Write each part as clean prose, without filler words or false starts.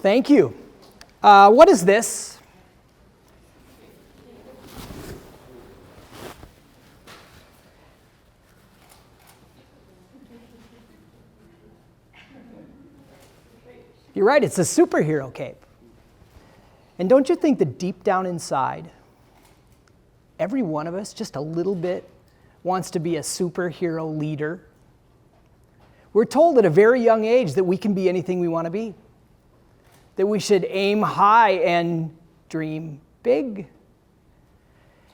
Thank you. What is this? You're right, it's a superhero cape. And don't you think that deep down inside, every one of us, just a little bit, wants to be a superhero leader? We're told at a very young age that we can be anything we want to be, that we should aim high and dream big.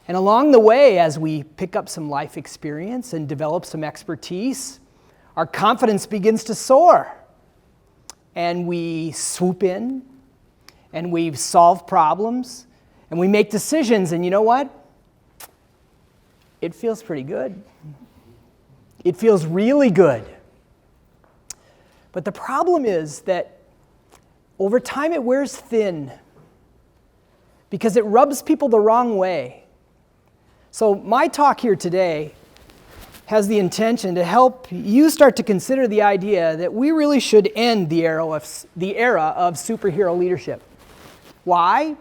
And along the way, as we pick up some life experience and develop some expertise, our confidence begins to soar. And we swoop in, and we solve problems, and we make decisions, and you know what? It feels pretty good. It feels really good. But the problem is that over time it wears thin because it rubs people the wrong way. So my talk here today has the intention to help you start to consider the idea that we really should end the era of superhero leadership. Why?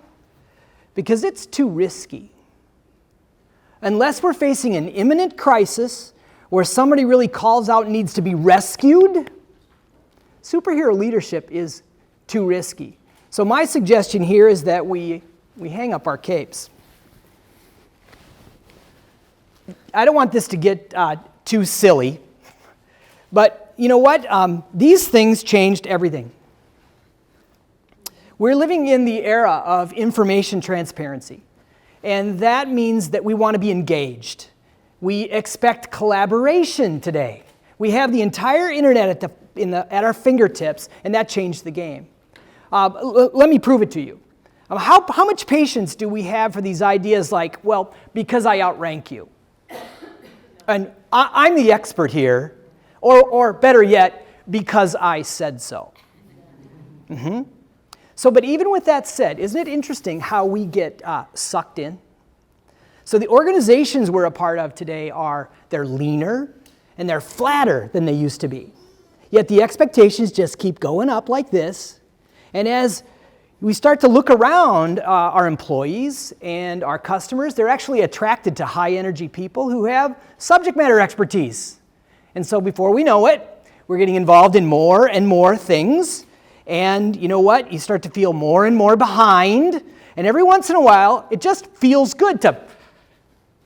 Because it's too risky. Unless we're facing an imminent crisis where somebody really calls out and needs to be rescued, superhero leadership is too risky. So my suggestion here is that we hang up our capes. I don't want this to get too silly, but you know what? These things changed everything. We're living in the era of information transparency, and that means that we want to be engaged. We expect collaboration today. We have the entire internet at our fingertips, and that changed the game. Let me prove it to you. How much patience do we have for these ideas like, well, because I outrank you? And I'm the expert here, or better yet, because I said so. So, but even with that said, isn't it interesting how we get sucked in? So the organizations we're a part of today they're leaner and they're flatter than they used to be. Yet the expectations just keep going up like this. And as we start to look around our employees and our customers, they're actually attracted to high energy people who have subject matter expertise. And so before we know it, we're getting involved in more and more things. And you know what? You start to feel more and more behind. And every once in a while, it just feels good to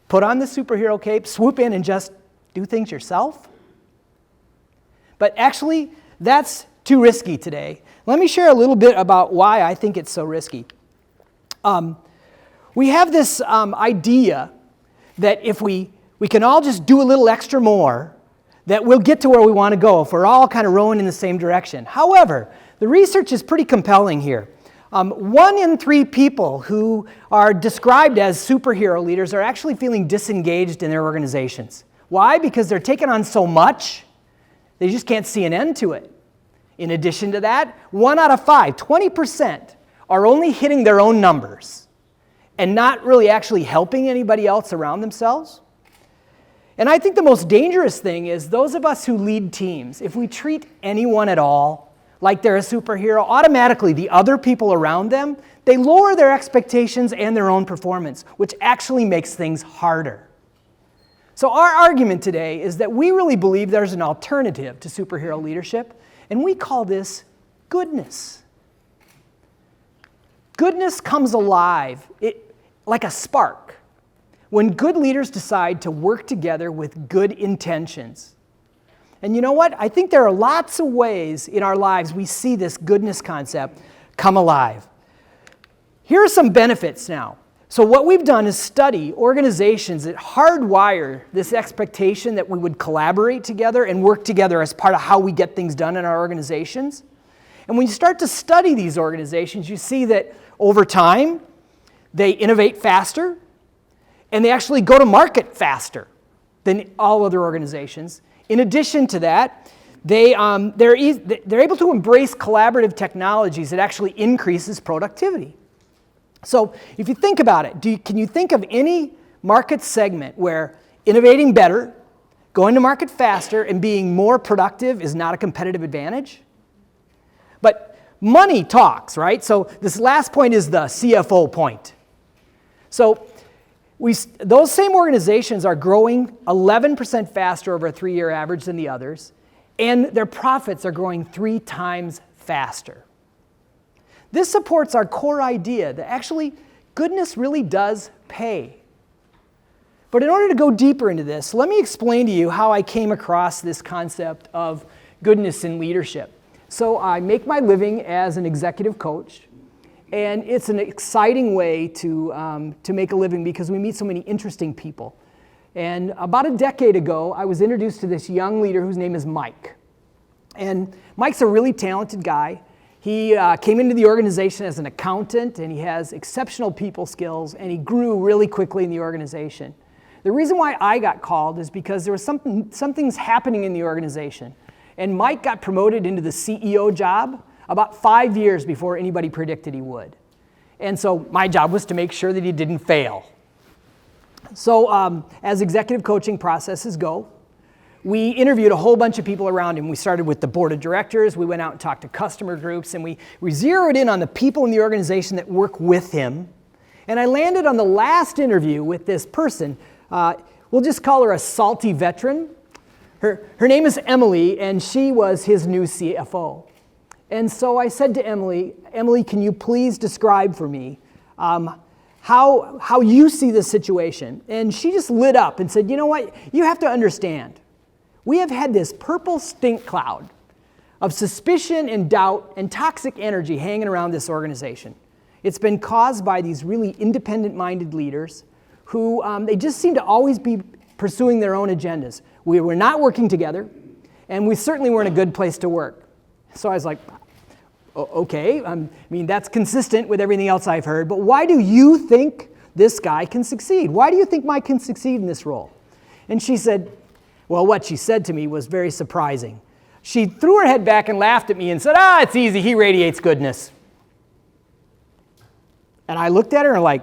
put on the superhero cape, swoop in, and just do things yourself. But actually, that's too risky today. Let me share a little bit about why I think it's so risky. We have this idea that if we can all just do a little extra more, that we'll get to where we want to go if we're all kind of rowing in the same direction. However, the research is pretty compelling here. 1 in 3 people who are described as superhero leaders are actually feeling disengaged in their organizations. Why? Because they're taking on so much, they just can't see an end to it. In addition to that, 1 out of 5, 20%, are only hitting their own numbers and not really actually helping anybody else around themselves. And I think the most dangerous thing is those of us who lead teams, if we treat anyone at all like they're a superhero, automatically the other people around them, they lower their expectations and their own performance, which actually makes things harder. So our argument today is that we really believe there's an alternative to superhero leadership, and we call this goodness. Goodness comes alive like a spark when good leaders decide to work together with good intentions. And you know what? I think there are lots of ways in our lives we see this goodness concept come alive. Here are some benefits now. So what we've done is study organizations that hardwire this expectation that we would collaborate together and work together as part of how we get things done in our organizations. And when you start to study these organizations, you see that over time, they innovate faster, and they actually go to market faster than all other organizations. In addition to that, they're able to embrace collaborative technologies that actually increases productivity. So if you think about it, can you think of any market segment where innovating better, going to market faster, and being more productive is not a competitive advantage? But money talks, right? So this last point is the CFO point. So those same organizations are growing 11% faster over a 3-year average than the others, and their profits are growing 3 times faster. This supports our core idea that actually goodness really does pay. But in order to go deeper into this, let me explain to you how I came across this concept of goodness in leadership. So I make my living as an executive coach, and it's an exciting way to make a living because we meet so many interesting people. And about a decade ago, I was introduced to this young leader whose name is Mike. And Mike's a really talented guy. He came into the organization as an accountant, and he has exceptional people skills, and he grew really quickly in the organization. The reason why I got called is because there was something's happening in the organization. And Mike got promoted into the CEO job about 5 years before anybody predicted he would. And so my job was to make sure that he didn't fail. So as executive coaching processes go, we interviewed a whole bunch of people around him. We started with the board of directors. We went out and talked to customer groups, and we zeroed in on the people in the organization that work with him. And I landed on the last interview with this person. We'll just call her a salty veteran. Her name is Emily, and she was his new CFO. And so I said to Emily, can you please describe for me how you see this situation? And she just lit up and said, you know what, you have to understand. We have had this purple stink cloud of suspicion and doubt and toxic energy hanging around this organization. It's been caused by these really independent-minded leaders who they just seem to always be pursuing their own agendas. We were not working together, and we certainly weren't a good place to work. So I was like, okay, I mean, that's consistent with everything else I've heard, but why do you think this guy can succeed? Why do you think Mike can succeed in this role? And she said, well, what she said to me was very surprising. She threw her head back and laughed at me and said, it's easy, he radiates goodness. And I looked at her and like,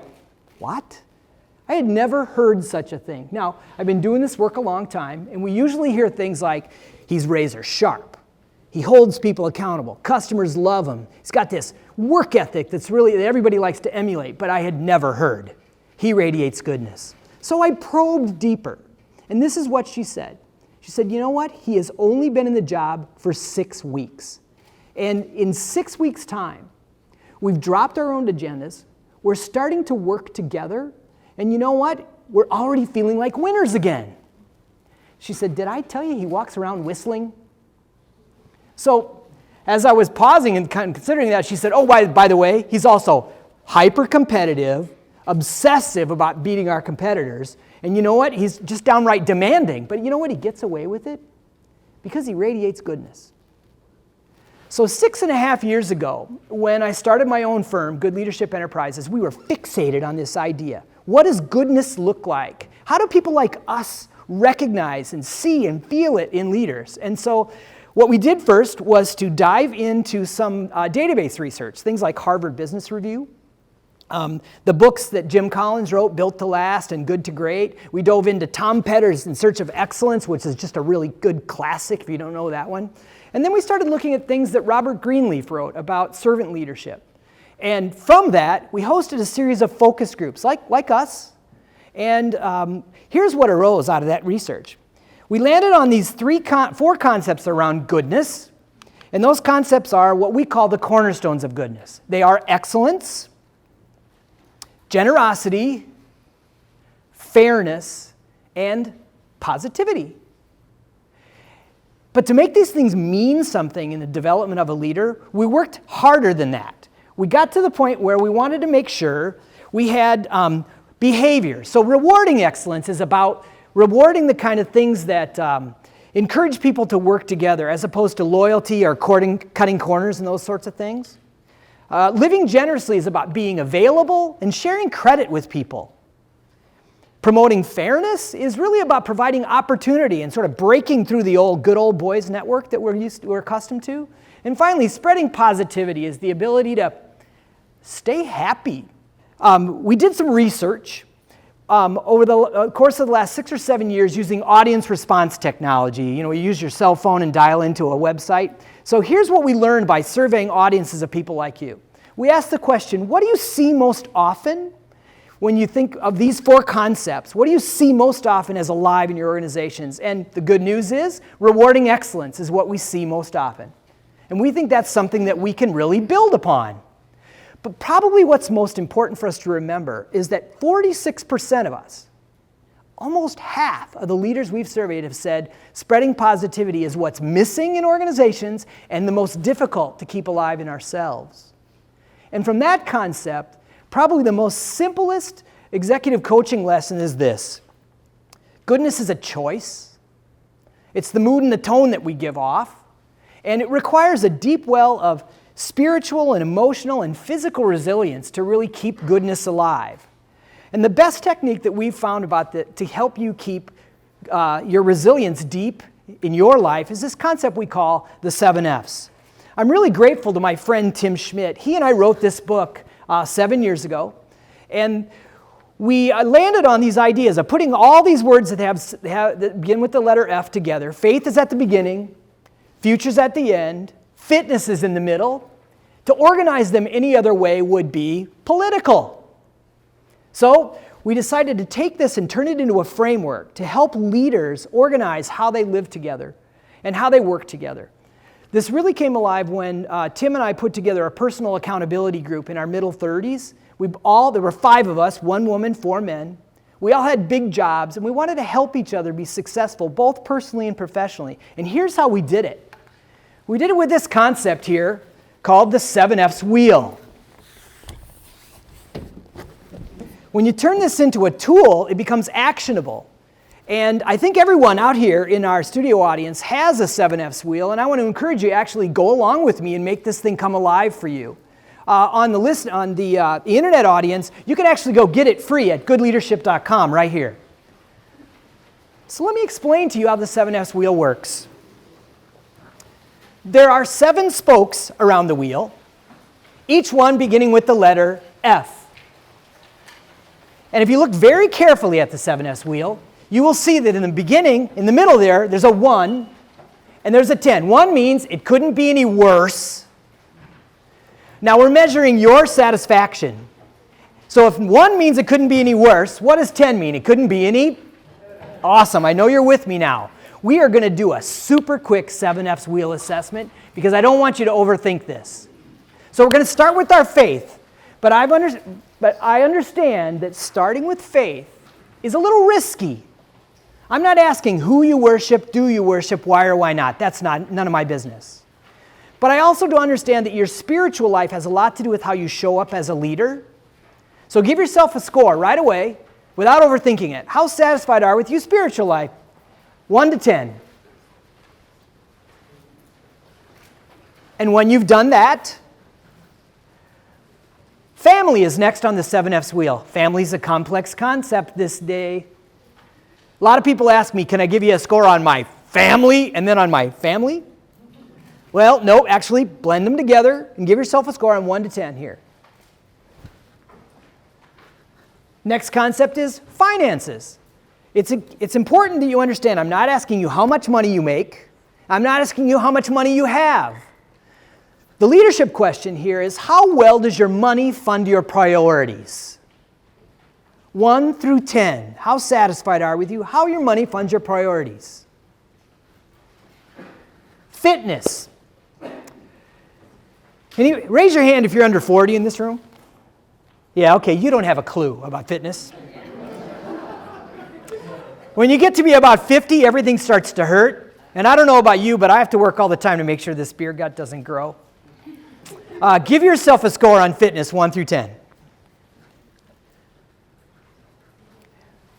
what? I had never heard such a thing. Now, I've been doing this work a long time, and we usually hear things like, he's razor sharp. He holds people accountable. Customers love him. He's got this work ethic that everybody likes to emulate, but I had never heard. He radiates goodness. So I probed deeper, and this is what she said. She said, you know what? He has only been in the job for 6 weeks. And in 6 weeks' time, we've dropped our own agendas. We're starting to work together. And you know what? We're already feeling like winners again. She said, did I tell you he walks around whistling? So as I was pausing and kind of considering that, she said, by the way, he's also hyper-competitive, obsessive about beating our competitors. And you know what? He's just downright demanding. But you know what? He gets away with it because he radiates goodness. So 6.5 years ago, when I started my own firm, Good Leadership Enterprises, we were fixated on this idea. What does goodness look like? How do people like us recognize and see and feel it in leaders? And so what we did first was to dive into some database research, things like Harvard Business Review, the books that Jim Collins wrote, Built to Last and Good to Great. We dove into Tom Petter's In Search of Excellence, which is just a really good classic if you don't know that one. And then we started looking at things that Robert Greenleaf wrote about servant leadership. And from that, we hosted a series of focus groups like us. And here's what arose out of that research. We landed on these 4 concepts around goodness. And those concepts are what we call the cornerstones of goodness. They are excellence, generosity, fairness, and positivity. But to make these things mean something in the development of a leader, we worked harder than that. We got to the point where we wanted to make sure we had behavior. So rewarding excellence is about rewarding the kind of things that encourage people to work together as opposed to loyalty or cutting corners and those sorts of things. Living generously is about being available and sharing credit with people. Promoting fairness is really about providing opportunity and sort of breaking through the good old boys network that we're accustomed to. And finally, spreading positivity is the ability to stay happy. We did some research. over the course of the last 6 or 7 years using audience response technology. You use your cell phone and dial into a website. So here's what we learned by surveying audiences of people like you. We asked the question, what do you see most often when you think of these 4 concepts? What do you see most often as alive in your organizations? And the good news is, rewarding excellence is what we see most often. And we think that's something that we can really build upon. But probably what's most important for us to remember is that 46% of us, almost half of the leaders we've surveyed have said spreading positivity is what's missing in organizations and the most difficult to keep alive in ourselves. And from that concept, probably the most simplest executive coaching lesson is this. Goodness is a choice. It's the mood and the tone that we give off. And it requires a deep well of spiritual and emotional and physical resilience to really keep goodness alive. And the best technique that we've found to help you keep your resilience deep in your life is this concept we call the 7 F's. I'm really grateful to my friend Tim Schmidt. He and I wrote this book 7 years ago, and we landed on these ideas of putting all these words that begin with the letter F together. Faith is at the beginning, future's at the end, fitness is in the middle. To organize them any other way would be political. So we decided to take this and turn it into a framework to help leaders organize how they live together and how they work together. This really came alive when Tim and I put together a personal accountability group in our middle 30s. There were 5 of us, 1 woman, 4 men. We all had big jobs, and we wanted to help each other be successful, both personally and professionally. And here's how we did it. We did it with this concept here called the 7 F's wheel. When you turn this into a tool, it becomes actionable. And I think everyone out here in our studio audience has a 7 F's wheel, and I want to encourage you to actually go along with me and make this thing come alive for you. On the internet audience, you can actually go get it free at goodleadership.com right here. So let me explain to you how the 7 F's wheel works. There are 7 spokes around the wheel, each one beginning with the letter F. And if you look very carefully at the 7 F's wheel, you will see that in the beginning, in the middle there's a 1, and there's a 10. 1 means it couldn't be any worse. Now we're measuring your satisfaction. So if 1 means it couldn't be any worse, what does 10 mean? It couldn't be any? Awesome, I know you're with me now. We are going to do a super quick 7 F's wheel assessment because I don't want you to overthink this. So we're going to start with our faith, but I understand that starting with faith is a little risky. I'm not asking who you worship, do you worship, why or why not. That's none of my business. But I also do understand that your spiritual life has a lot to do with how you show up as a leader. So give yourself a score right away without overthinking it. How satisfied are you with your spiritual life? 1 to 10. And when you've done that, family is next on the 7 F's wheel. Family is a complex concept this day. A lot of people ask me, can I give you a score on my family and then on my family? Well, no, actually blend them together and give yourself a score on 1 to 10 here. Next concept is finances. It's important that you understand, I'm not asking you how much money you make. I'm not asking you how much money you have. The leadership question here is, how well does your money fund your priorities? 1 through 10. How satisfied are you with how your money funds your priorities? Fitness. Raise your hand if you're under 40 in this room. Yeah, okay, you don't have a clue about fitness. When you get to be about 50, everything starts to hurt. And I don't know about you, but I have to work all the time to make sure this beer gut doesn't grow. Give yourself a score on fitness, 1 through 10.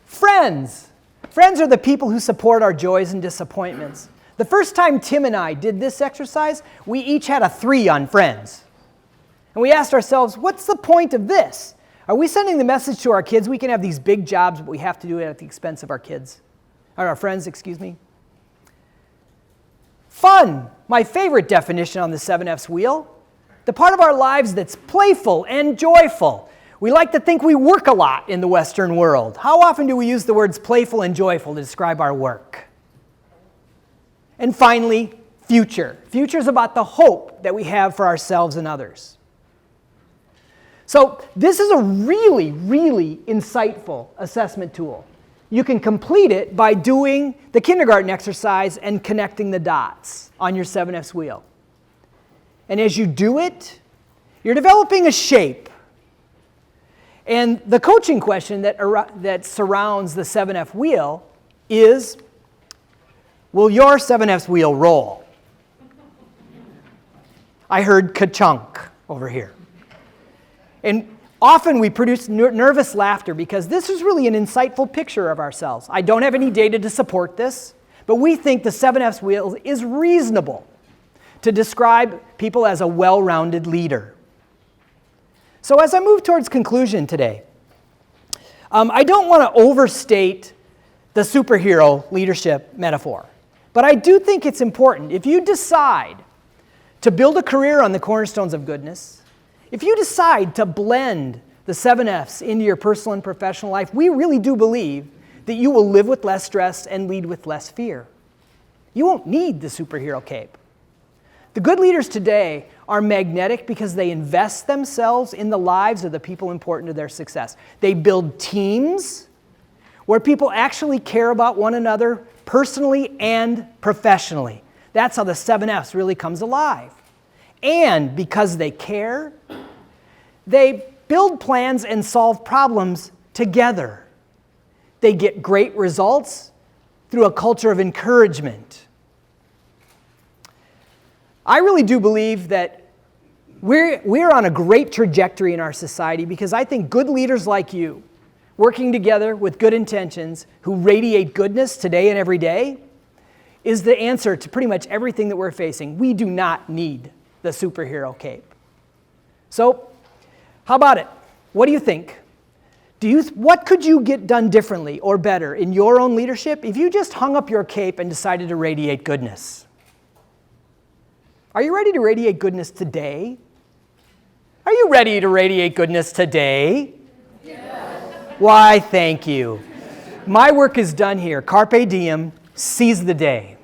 Friends. Friends are the people who support our joys and disappointments. The first time Tim and I did this exercise, we each had a 3 on friends. And we asked ourselves, what's the point of this? Are we sending the message to our kids we can have these big jobs, but we have to do it at the expense of our kids? Or our friends, excuse me. Fun, my favorite definition on the 7 F's wheel. The part of our lives that's playful and joyful. We like to think we work a lot in the Western world. How often do we use the words playful and joyful to describe our work? And finally, future. Future is about the hope that we have for ourselves and others. So this is a really, really insightful assessment tool. You can complete it by doing the kindergarten exercise and connecting the dots on your 7F's wheel. And as you do it, you're developing a shape. And the coaching question that surrounds the 7F wheel is, will your 7F's wheel roll? I heard ka-chunk over here. And often we produce nervous laughter because this is really an insightful picture of ourselves. I don't have any data to support this, but we think the 7F's wheel is reasonable to describe people as a well-rounded leader. So as I move towards conclusion today, I don't want to overstate the superhero leadership metaphor, but I do think it's important. If you decide to build a career on the cornerstones of goodness, if you decide to blend the 7F's into your personal and professional life, we really do believe that you will live with less stress and lead with less fear. You won't need the superhero cape. The good leaders today are magnetic because they invest themselves in the lives of the people important to their success. They build teams where people actually care about one another personally and professionally. That's how the 7F's really comes alive. And because they care, they build plans and solve problems together. They get great results through a culture of encouragement. I really do believe that we're on a great trajectory in our society because I think good leaders like you, working together with good intentions, who radiate goodness today and every day, is the answer to pretty much everything that we're facing. We do not need the superhero cape. So, how about it? What do you think? What could you get done differently or better in your own leadership if you just hung up your cape and decided to radiate goodness? Are you ready to radiate goodness today? Are you ready to radiate goodness today? Yes. Why, thank you. My work is done here. Carpe diem, seize the day.